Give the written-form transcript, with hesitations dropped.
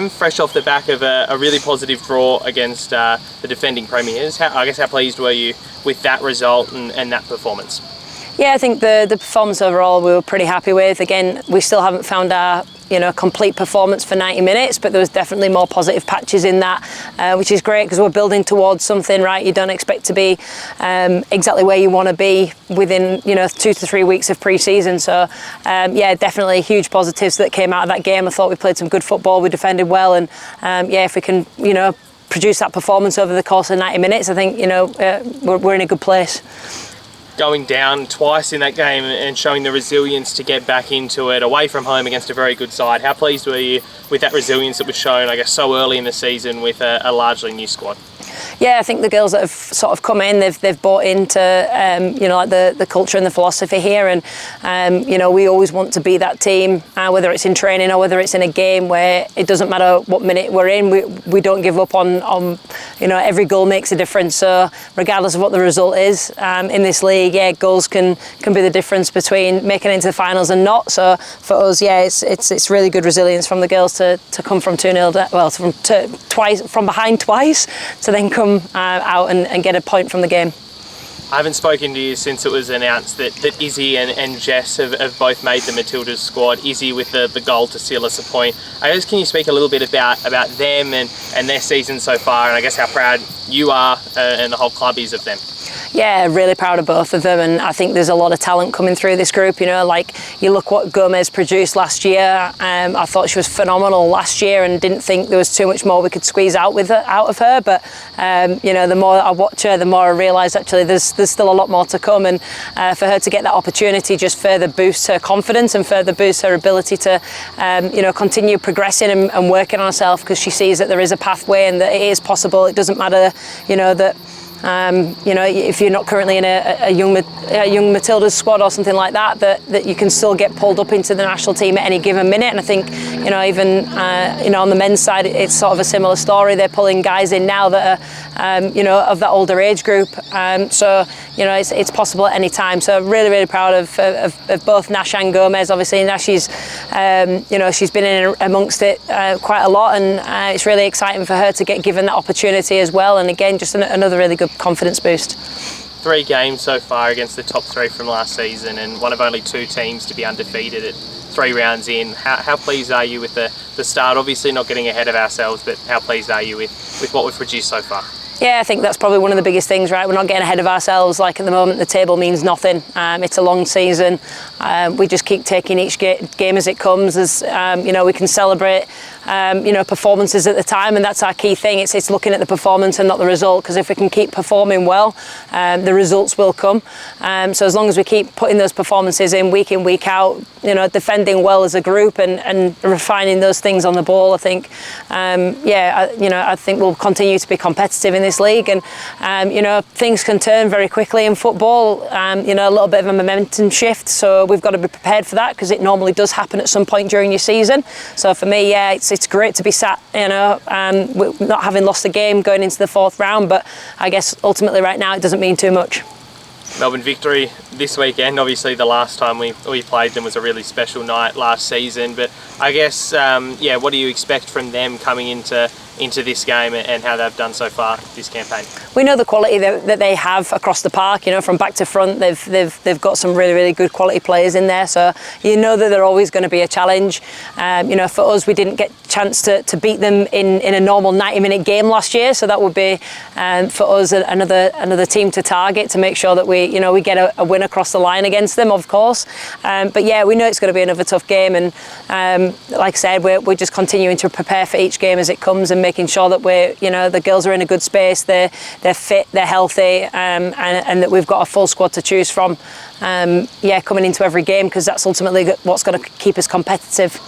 fresh off the back of a really positive draw against the defending premiers. How pleased were you with that result and that performance? Yeah, I think the performance overall we were pretty happy with. Again, we still haven't found our complete performance for 90 minutes, but there was definitely more positive patches in that, which is great because we're building towards something, right? You don't expect to be exactly where you want to be within 2 to 3 weeks of pre-season. So yeah, definitely huge positives that came out of that game. I thought we played some good football, we defended well, and yeah, if we can produce that performance over the course of 90 minutes, I think we're in a good place. Going down twice in that game and showing the resilience to get back into it away from home against a very good side. How pleased were you with that resilience that was shown, I guess, so early in the season with a largely new squad? Yeah, I think the girls that have sort of come in, they've bought into like the culture and the philosophy here, and we always want to be that team, whether it's in training or whether it's in a game, where it doesn't matter what minute we're in, we don't give up on every goal makes a difference. So regardless of what the result is in this league, yeah, goals can be the difference between making it into the finals and not. So for us, yeah, it's really good resilience from the girls to come from 2-0, from behind twice, to then come out and get a point from the game. I haven't spoken to you since it was announced that Izzy and Jess have both made the Matildas squad. Izzy with the goal to seal us a point. I guess, can you speak a little bit about them and their season so far, and I guess how proud you are and the whole club is of them? Yeah, really proud of both of them, and I think there's a lot of talent coming through this group. Like you look what Gomez produced last year. I thought she was phenomenal last year, and didn't think there was too much more we could squeeze out of her. But the more I watch her, the more I realise actually there's still a lot more to come, and for her to get that opportunity just further boosts her confidence and further boosts her ability to continue progressing and working on herself, because she sees that there is a pathway and that it is possible. It doesn't matter, that. If you're not currently in a young Matildas squad or something like that you can still get pulled up into the national team at any given minute. And I think, even on the men's side, it's sort of a similar story. They're pulling guys in now that are, of that older age group. So it's possible at any time. So really, really proud of both Nash and Gomez. Obviously, Nash, she's been in amongst it quite a lot, and it's really exciting for her to get given that opportunity as well. And again, just another really good confidence boost. 3 games so far against the top 3 from last season, and one of only 2 teams to be undefeated at 3 rounds in. How pleased are you with the start? Obviously not getting ahead of ourselves, but how pleased are you with what we've produced so far? Yeah, I think that's probably one of the biggest things, right? We're not getting ahead of ourselves. Like at the moment, the table means nothing. It's a long season. We just keep taking each game as it comes. As we can celebrate, performances at the time, and that's our key thing. It's looking at the performance and not the result. Because if we can keep performing well, the results will come. So as long as we keep putting those performances in, week out, defending well as a group and refining those things on the ball, I think, I think we'll continue to be competitive in this league. And things can turn very quickly in football. A little bit of a momentum shift, so we've got to be prepared for that, because it normally does happen at some point during your season. So for me, yeah, it's great to be sat, not having lost a game going into the 4th round, but I guess ultimately right now it doesn't mean too much. Melbourne Victory this weekend. Obviously the last time we played them was a really special night last season, but I guess what do you expect from them coming into this game and how they've done so far this campaign? We know the quality that they have across the park. From back to front, they've got some really, really good quality players in there. So that they're always going to be a challenge. For us, we didn't get a chance to beat them in a normal 90-minute game last year. So that would be for us another team to target, to make sure that we get a win across the line against them, of course. But yeah, we know it's going to be another tough game, and like I said, we're just continuing to prepare for each game as it comes, and making sure that the girls are in a good space, they're fit, they're healthy, and that we've got a full squad to choose from. Coming into every game, because that's ultimately what's going to keep us competitive.